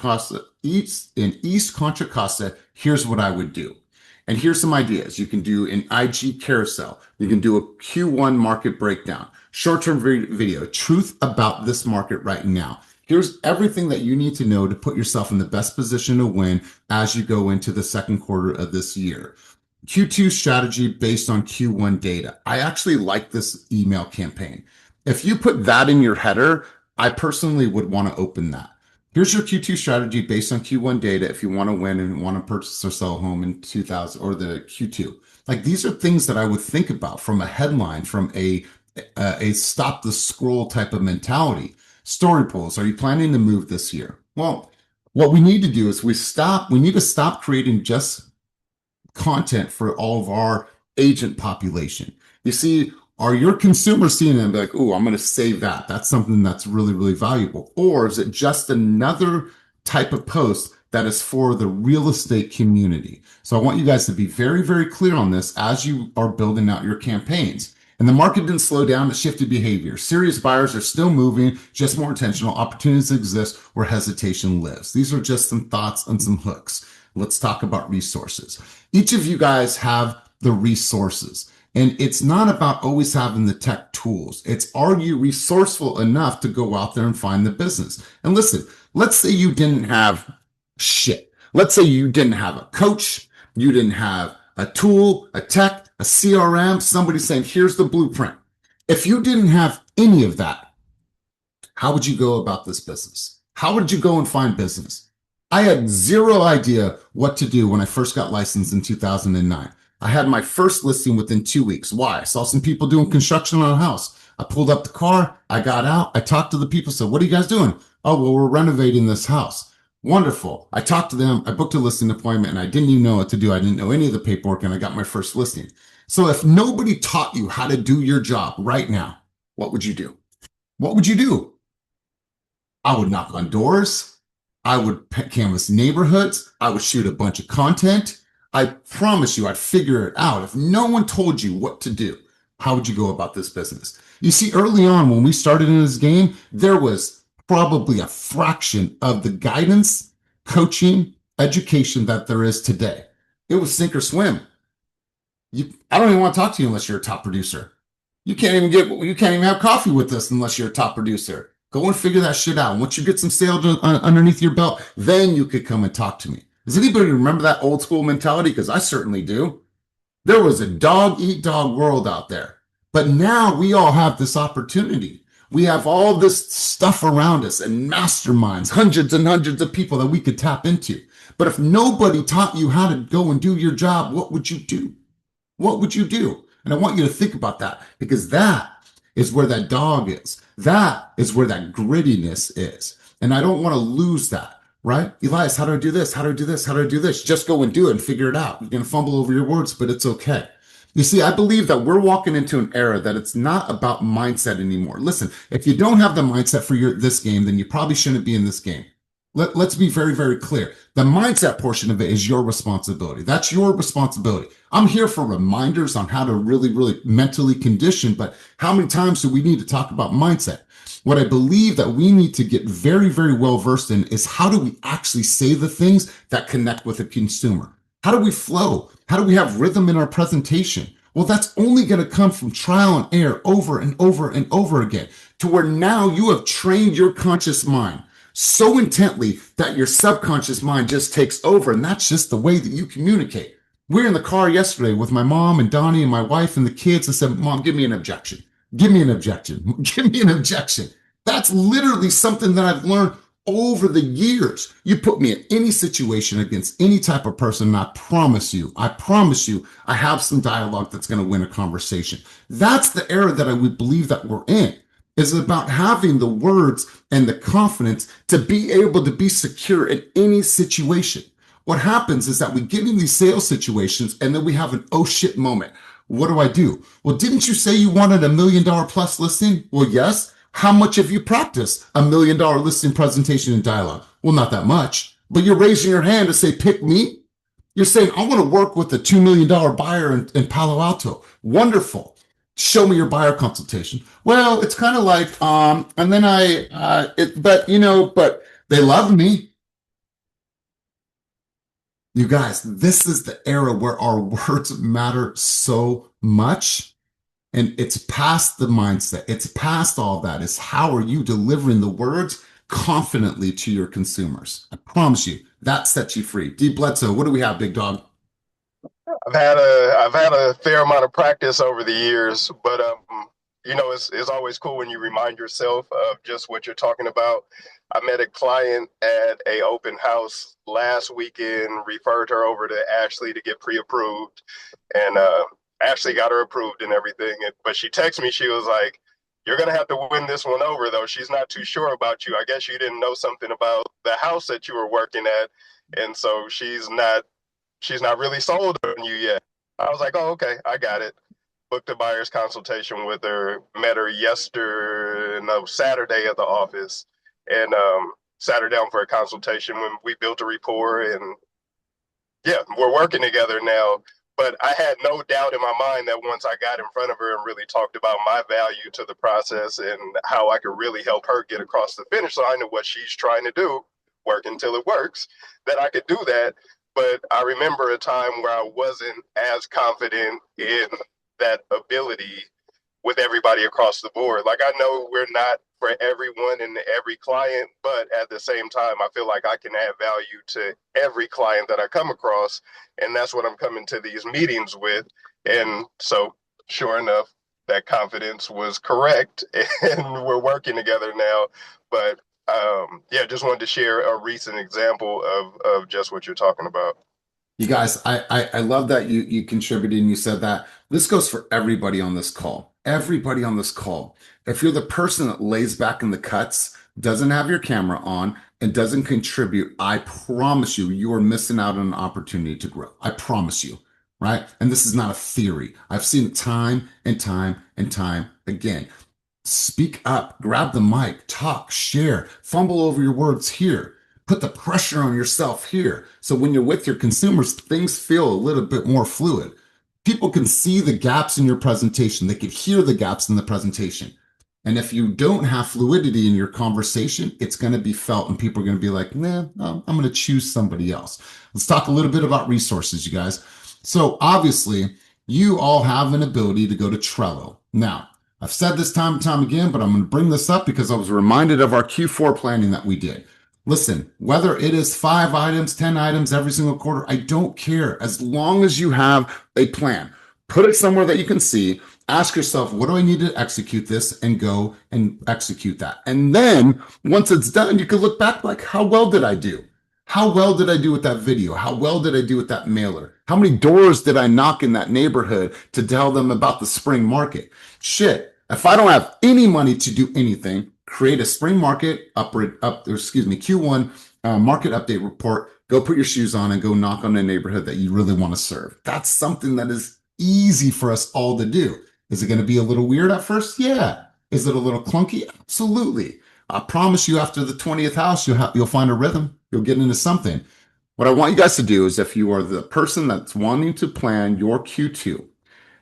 Costa, here's what I would do. And here's some ideas. You can do an IG carousel. You can do a Q1 market breakdown, short-term video, truth about this market right now. Here's everything that you need to know to put yourself in the best position to win as you go into the second quarter of this year. Q2 strategy based on Q1 data. I actually like this email campaign. If you put that in your header, I personally would want to open that. Here's your Q2 strategy based on Q1 data if you want to win and want to purchase or sell a home in 2000 or the Q2. Like, these are things that I would think about from a headline, from a stop the scroll type of mentality. Story polls. Are you planning to move this year? Well, what we need to do is we need to stop creating just content for all of our agent population. You see, are your consumers seeing it and be like, oh, I'm going to save that? That's something that's really, really valuable. Or is it just another type of post that is for the real estate community? So I want you guys to be very, very clear on this as you are building out your campaigns. And the market didn't slow down, it shifted behavior. Serious buyers are still moving, just more intentional. Opportunities exist where hesitation lives. These are just some thoughts and some hooks. Let's talk about resources. Each of you guys have the resources. And it's not about always having the tech tools. It's, are you resourceful enough to go out there and find the business? And listen, let's say you didn't have shit. Let's say you didn't have a coach. You didn't have a tool, a tech, a CRM, somebody saying, here's the blueprint. If you didn't have any of that, how would you go about this business? How would you go and find business? I had zero idea what to do when I first got licensed in 2009. I had my first listing within 2 weeks. Why? I saw some people doing construction on a house. I pulled up the car, I got out, I talked to the people, said, what are you guys doing? Oh, well, we're renovating this house. Wonderful. I talked to them, I booked a listing appointment, and I didn't even know what to do. I didn't know any of the paperwork, and I got my first listing. So if nobody taught you how to do your job right now, what would you do? What would you do? I would knock on doors. I would canvas neighborhoods. I would shoot a bunch of content. I promise you, I'd figure it out. If no one told you what to do, how would you go about this business? You see, early on when we started in this game, there was probably a fraction of the guidance, coaching, education that there is today. It was sink or swim. I don't even want to talk to you unless you're a top producer. You can't even have coffee with us unless you're a top producer. Go and figure that shit out. Once you get some sales underneath your belt, then you could come and talk to me. Does anybody remember that old school mentality? Because I certainly do. There was a dog eat dog world out there. But now we all have this opportunity. We have all this stuff around us and masterminds, hundreds and hundreds of people that we could tap into. But if nobody taught you how to go and do your job, what would you do? What would you do? And I want you to think about that, because that is where that dog is. That is where that grittiness is. And I don't want to lose that, right? Elias, how do I do this? How do I do this? How do I do this? Just go and do it and figure it out. You're going to fumble over your words, but it's okay. You see, I believe that we're walking into an era that it's not about mindset anymore. Listen, if you don't have the mindset for this game, then you probably shouldn't be in this game. Let's be very, very clear. The mindset portion of it is your responsibility. That's your responsibility. I'm here for reminders on how to really, really mentally condition, but how many times do we need to talk about mindset? What I believe that we need to get very, very well versed in is how do we actually say the things that connect with a consumer? How do we flow? How do we have rhythm in our presentation? Well, that's only going to come from trial and error over and over and over again, to where now you have trained your conscious mind so intently that your subconscious mind just takes over. And that's just the way that you communicate. We were in the car yesterday with my mom and Donnie and my wife and the kids. I said, Mom, give me an objection. Give me an objection. Give me an objection. That's literally something that I've learned over the years. You put me in any situation against any type of person, and I promise you, I have some dialogue that's going to win a conversation. That's the era that I would believe that we're in. Is about having the words and the confidence to be able to be secure in any situation. What happens is that we get in these sales situations and then we have an oh shit moment. What do I do? Well, didn't you say you wanted $1 million plus listing? Well, yes. How much have you practiced $1 million listing presentation and dialogue? Well, not that much, but you're raising your hand to say, pick me. You're saying, I want to work with a $2 million buyer in Palo Alto. Wonderful. Show me your buyer consultation. Well, it's kind of like, and then but they love me. You guys, this is the era where our words matter so much. And it's past the mindset. It's past all that. It's how are you delivering the words confidently to your consumers? I promise you, that sets you free. D. Bledsoe, what do we have, big dog? I've had a fair amount of practice over the years, but it's always cool when you remind yourself of just what you're talking about. I met a client at a open house last weekend, referred her over to Ashley to get pre-approved, and Ashley got her approved and everything. But she texted me, she was like, "You're gonna have to win this one over, though. She's not too sure about you. I guess you didn't know something about the house that you were working at, and so she's not really sold on you yet." I was like, "Oh, okay, I got it." Booked a buyer's consultation with her, met her Saturday at the office, and sat her down for a consultation when we built a rapport, and yeah, we're working together now. But I had no doubt in my mind that once I got in front of her and really talked about my value to the process and how I could really help her get across the finish line of what she's trying to do, work until it works, that I could do that. But I remember a time where I wasn't as confident in that ability with everybody across the board. Like, I know we're not for everyone and every client, but at the same time, I feel like I can add value to every client that I come across. And that's what I'm coming to these meetings with. And so sure enough, that confidence was correct and we're working together now. But just wanted to share a recent example of just what you're talking about. You guys, I love that you contributed and you said that. This goes for everybody on this call. Everybody on this call. If you're the person that lays back in the cuts, doesn't have your camera on, and doesn't contribute, I promise you, you are missing out on an opportunity to grow. I promise you, right? And this is not a theory. I've seen it time and time and time again. Speak up, grab the mic, talk, share, fumble over your words here. Put the pressure on yourself here. So when you're with your consumers, things feel a little bit more fluid. People can see the gaps in your presentation. They can hear the gaps in the presentation. And if you don't have fluidity in your conversation, it's going to be felt and people are going to be like, nah, I'm going to choose somebody else. Let's talk a little bit about resources, you guys. So obviously, you all have an ability to go to Trello. Now, I've said this time and time again, but I'm going to bring this up because I was reminded of our Q4 planning that we did. Listen, whether it is 5 items, 10 items every single quarter, I don't care. As long as you have a plan, put it somewhere that you can see. Ask yourself, what do I need to execute this, and go and execute that. And then once it's done, you can look back like, how well did I do? How well did I do with that video? How well did I do with that mailer? How many doors did I knock in that neighborhood to tell them about the spring market? Shit, if I don't have any money to do anything, create a spring market Q1 market update report. Go put your shoes on and go knock on a neighborhood that you really want to serve. That's something that is easy for us all to do. Is it going to be a little weird at first? Yeah. Is it a little clunky? Absolutely. I promise you, after the 20th house, you'll find a rhythm. You'll get into something. What I want you guys to do is, if you are the person that's wanting to plan your Q2,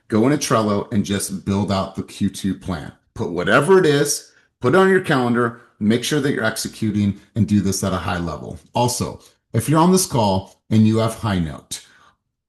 go into Trello and just build out the Q2 plan. Put whatever it is, put it on your calendar, make sure that you're executing, and do this at a high level. Also, if you're on this call and you have high note,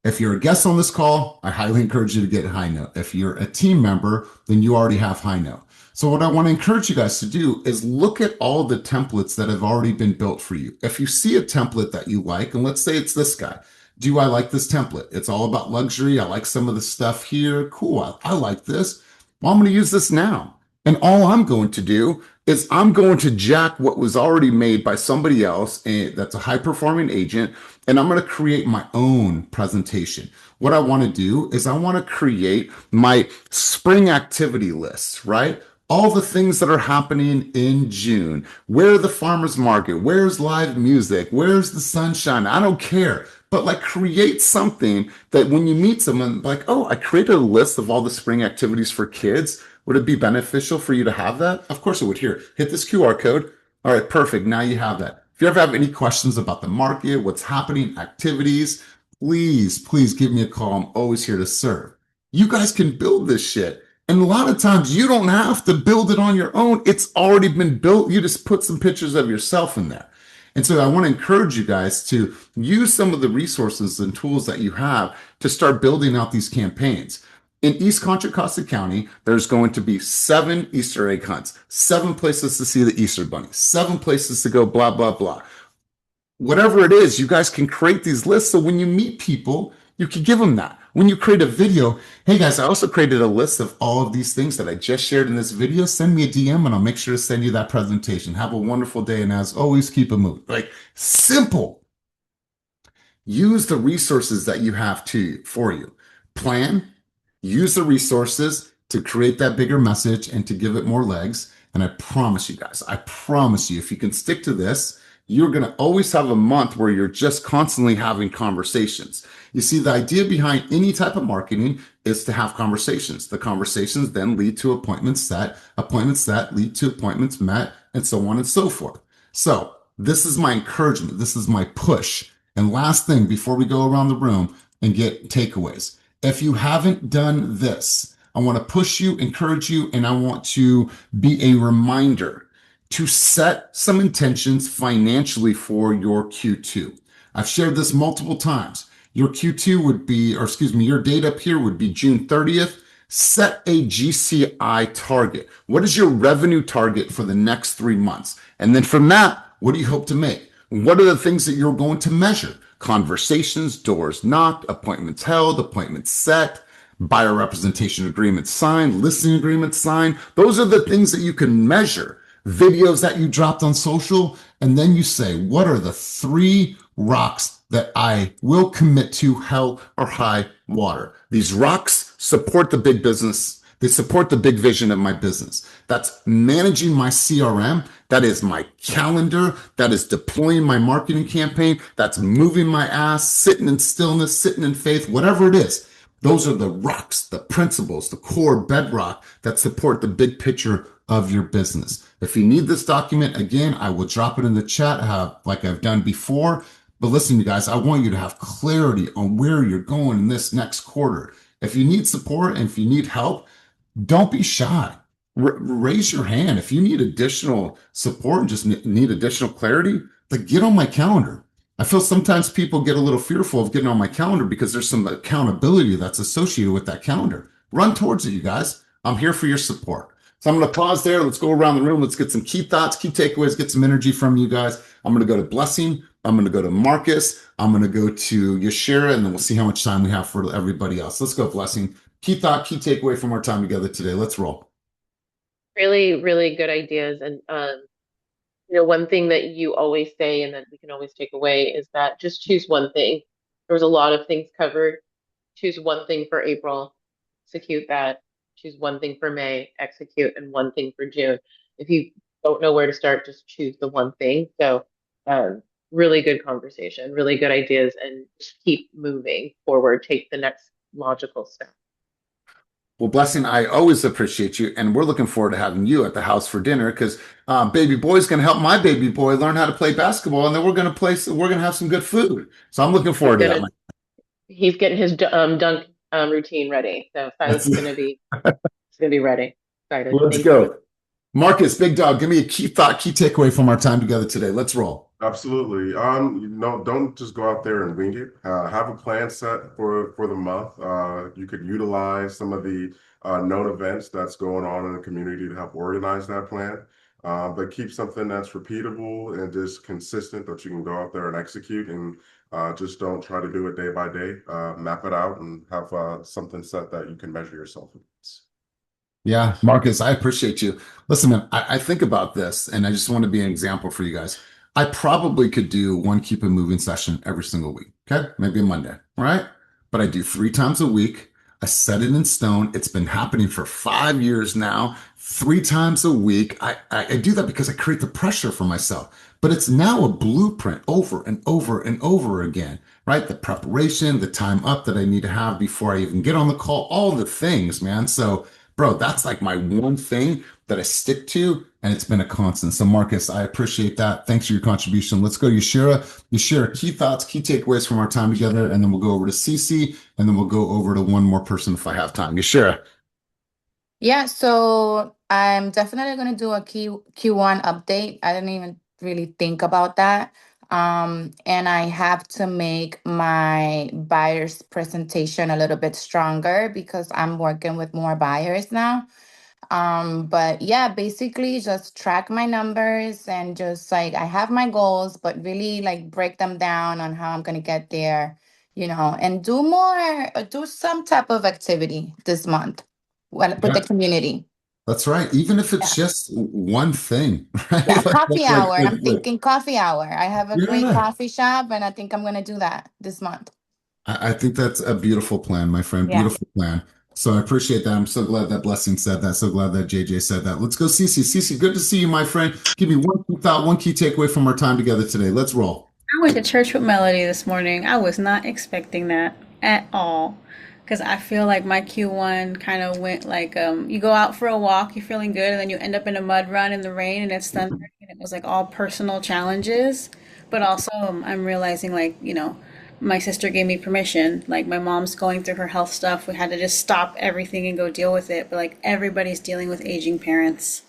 if you're a guest on this call, I highly encourage you to get high note. If you're a team member, then you already have high note. So what I want to encourage you guys to do is look at all the templates that have already been built for you. If you see a template that you like, and let's say it's this guy, do I like this template? It's all about luxury. I like some of the stuff here. Cool. I like this. Well, I'm going to use this now. And all I'm going to do is I'm going to jack what was already made by somebody else, and that's a high performing agent, and I'm going to create my own presentation. What I want to do is I want to create my spring activity lists, right? All the things that are happening in June. Where the farmer's market? Where's live music? Where's the sunshine? I don't care. But like, create something that when you meet someone, like, oh, I created a list of all the spring activities for kids. Would it be beneficial for you to have that? Of course it would. Here, hit this QR code. All right, perfect. Now you have that. If you ever have any questions about the market, what's happening, activities, please give me a call. I'm always here to serve. You guys can build this shit. And a lot of times you don't have to build it on your own. It's already been built. You just put some pictures of yourself in there. And so I want to encourage you guys to use some of the resources and tools that you have to start building out these campaigns. In East Contra Costa County, there's going to be 7 Easter egg hunts, 7 places to see the Easter bunny, 7 places to go, blah, blah, blah. Whatever it is, you guys can create these lists. So when you meet people, you can give them that. When you create a video, hey guys, I also created a list of all of these things that I just shared in this video. Send me a DM and I'll make sure to send you that presentation. Have a wonderful day. And as always, keep it moving. Like, simple. Use the resources that you have for you. Plan, use the resources to create that bigger message and to give it more legs. And I promise you guys, I promise you, if you can stick to this, you're going to always have a month where you're just constantly having conversations. You see, the idea behind any type of marketing is to have conversations. The conversations then lead to appointments set lead to appointments met, and so on and so forth. So this is my encouragement. This is my push. And last thing before we go around the room and get takeaways. If you haven't done this, I want to push you, encourage you, and I want to be a reminder to set some intentions financially for your Q2. I've shared this multiple times. Your Q2 would be, your date up here would be June 30th. Set a GCI target. What is your revenue target for the next 3 months? And then from that, what do you hope to make? What are the things that you're going to measure? Conversations, doors knocked, appointments held, appointments set, buyer representation agreements signed, listing agreements signed. Those are the things that you can measure. Videos that you dropped on social, and then you say, what are the 3 rocks that I will commit to hell or high water. These rocks support the big business. They support the big vision of my business. That's managing my CRM. That is my calendar. That is deploying my marketing campaign. That's moving my ass, sitting in stillness, sitting in faith, whatever it is. Those are the rocks, the principles, the core bedrock that support the big picture of your business. If you need this document, again, I will drop it in the chat like I've done before. But listen, you guys, I want you to have clarity on where you're going in this next quarter. If you need support and if you need help, don't be shy. Raise your hand. If you need additional support and just need additional clarity, like get on my calendar. I feel sometimes people get a little fearful of getting on my calendar because there's some accountability that's associated with that calendar. Run towards it, you guys. I'm here for your support. So I'm going to pause there. Let's go around the room. Let's get some key thoughts, key takeaways, get some energy from you guys. I'm going to go to Blessing. I'm going to go to Marcus. I'm going to go to Yashira, and then we'll see how much time we have for everybody else. Let's go, Blessing. Key thought, key takeaway from our time together today. Let's roll. Really, really good ideas. And, one thing that you always say and that we can always take away is that just choose one thing. There was a lot of things covered. Choose one thing for April, execute that. Choose one thing for May, execute, and one thing for June. If you don't know where to start, just choose the one thing. So, really good conversation, really good ideas, and just keep moving forward. Take the next logical step. Well, Blessing, I always appreciate you, and we're looking forward to having you at the house for dinner because baby boy's going to help my baby boy learn how to play basketball, and then we're going to have some good food. So I'm looking forward to that. He's getting his dunk routine ready, so Silas is going to be ready. Excited. Let's go. Marcus, big dog, give me a key thought, key takeaway from our time together today. Let's roll. Absolutely. Don't just go out there and wing it. Have a plan set for the month. You could utilize some of the known events that's going on in the community to help organize that plan. But keep something that's repeatable and just consistent that you can go out there and execute, and just don't try to do it day by day. Map it out and have something set that you can measure yourself against. Yeah, Marcus, I appreciate you. Listen, man, I think about this, and I just want to be an example for you guys. I probably could do one keep it moving session every single week. Okay. Maybe a Monday. All right. But I do 3 times a week. I set it in stone. It's been happening for 5 years now, 3 times a week. I do that because I create the pressure for myself, but it's now a blueprint over and over and over again, right? The preparation, the time up that I need to have before I even get on the call, all the things, man. So, bro, that's like my one thing that I stick to, and it's been a constant. So, Marcus, I appreciate that. Thanks for your contribution. Let's go to Yashira. Yashira, key thoughts, key takeaways from our time together, and then we'll go over to Cece, and then we'll go over to one more person if I have time. Yashira. Yeah, so I'm definitely going to do a Q1 update. I didn't even really think about that. And I have to make my buyer's presentation a little bit stronger because I'm working with more buyers now. But yeah, basically just track my numbers and just like I have my goals, but really like break them down on how I'm gonna get there, and do some type of activity this month with the community. That's right. Even if it's just one thing, right? Yeah, coffee hour. I'm thinking coffee hour. I have a great coffee shop, and I think I'm gonna do that this month. I think that's a beautiful plan, my friend. Yeah. Beautiful plan. So I appreciate that. I'm so glad that Blessing said that. So glad that JJ said that. Let's go, Cece. Cece, good to see you, my friend. Give me one key thought, one key takeaway from our time together today. Let's roll. I went to church with Melody this morning. I was not expecting that at all because I feel like my Q1 kind of went like you go out for a walk, you're feeling good, and then you end up in a mud run in the rain and it's thundering, and it was like all personal challenges. But also I'm realizing like, my sister gave me permission. Like my mom's going through her health stuff. We had to just stop everything and go deal with it. But like everybody's dealing with aging parents.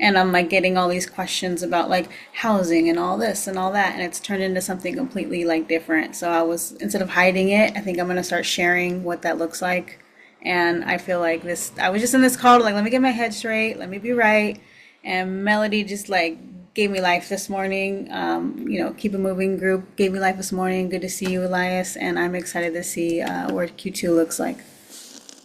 And I'm like getting all these questions about like housing and all this and all that. And it's turned into something completely like different. So instead of hiding it, I think I'm going to start sharing what that looks like. And I feel like I was just in this call to like, let me get my head straight. Let me be right. And Melody just like gave me life this morning. Keep It Moving group gave me life this morning. Good to see you, Elias. And I'm excited to see what Q2 looks like.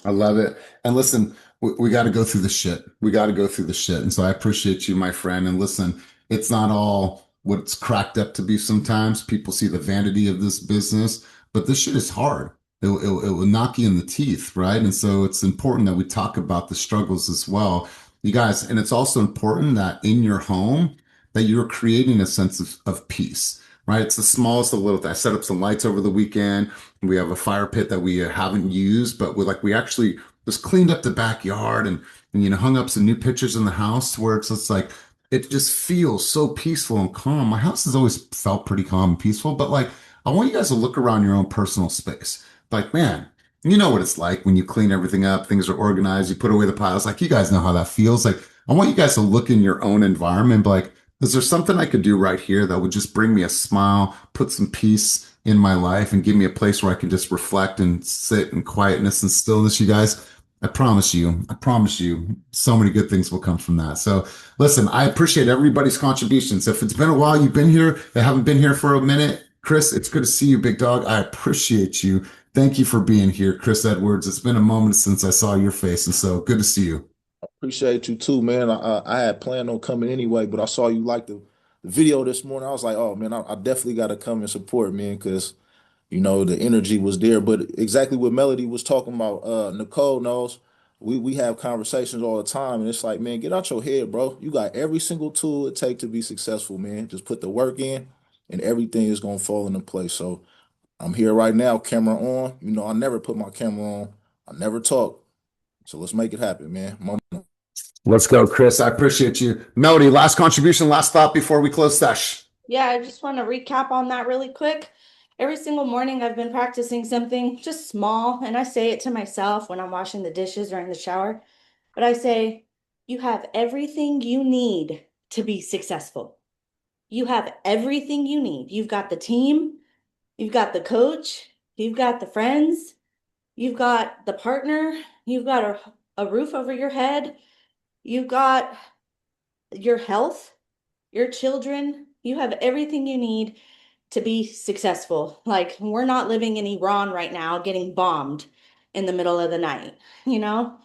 I love it. And listen, we got to go through the shit. We got to go through the shit. And so I appreciate you, my friend. And listen, it's not all what it's cracked up to be sometimes. People see the vanity of this business, but this shit is hard. It will knock you in the teeth, right? And so it's important that we talk about the struggles as well, you guys. And it's also important that in your home, that you're creating a sense of peace, right? It's the smallest of little things. I set up some lights over the weekend. We have a fire pit that we haven't used, but we actually just cleaned up the backyard and hung up some new pictures in the house where it's just like it just feels so peaceful and calm. My house has always felt pretty calm and peaceful, but like I want you guys to look around your own personal space. Like, man, you know what it's like when you clean everything up, things are organized, you put away the piles. Like, you guys know how that feels. Like, I want you guys to look in your own environment, but like, is there something I could do right here that would just bring me a smile, put some peace in my life, and give me a place where I can just reflect and sit in quietness and stillness, you guys? I promise you, so many good things will come from that. So listen, I appreciate everybody's contributions. If it's been a while, you've been here, they haven't been here for a minute. Chris, it's good to see you, big dog. I appreciate you. Thank you for being here, Chris Edwards. It's been a moment since I saw your face, and so good to see you. Appreciate you too, man. I had planned on coming anyway, but I saw you like the video this morning. I was like, oh man, I definitely got to come and support, man, because the energy was there. But exactly what Melody was talking about, Nicole knows. We have conversations all the time, and it's like, man, get out your head, bro. You got every single tool it take to be successful, man. Just put the work in, and everything is gonna fall into place. So I'm here right now, camera on. I never put my camera on. I never talk. So let's make it happen, man. Let's go, Chris. I appreciate you. Melody, last contribution, last thought before we close sesh. Yeah, I just want to recap on that really quick. Every single morning I've been practicing something just small, and I say it to myself when I'm washing the dishes or in the shower. But I say, you have everything you need to be successful. You have everything you need. You've got the team, you've got the coach, you've got the friends, you've got the partner, you've got a roof over your head, you've got your health, your children. You have everything you need to be successful. Like, we're not living in Iran right now getting bombed in the middle of the night, you know?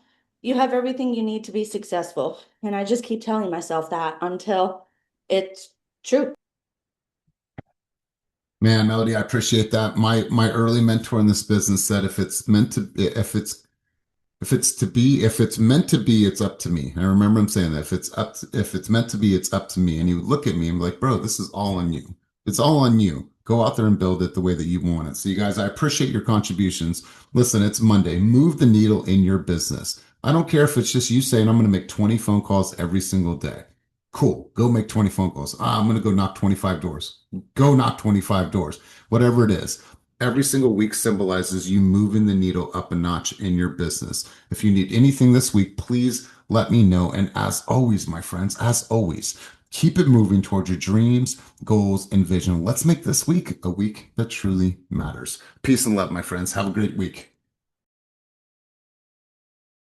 You have everything you need to be successful. And I just keep telling myself that until it's true. Man, Melody, I appreciate that. My early mentor in this business said if it's meant to if it's meant to be, it's up to me. I remember him saying that if it's meant to be, it's up to me. And he would look at me and be like, bro, this is all on you. It's all on you. Go out there and build it the way that you want it. So you guys, I appreciate your contributions. Listen, it's Monday. Move the needle in your business. I don't care if it's just you saying I'm going to make 20 phone calls every single day. Cool. Go make 20 phone calls. I'm going to go knock 25 doors. Go knock 25 doors. Whatever it is. Every single week symbolizes you moving the needle up a notch in your business. If you need anything this week, please let me know. And as always, my friends, as always, keep it moving towards your dreams, goals, and vision. Let's make this week a week that truly matters. Peace and love, my friends. Have a great week.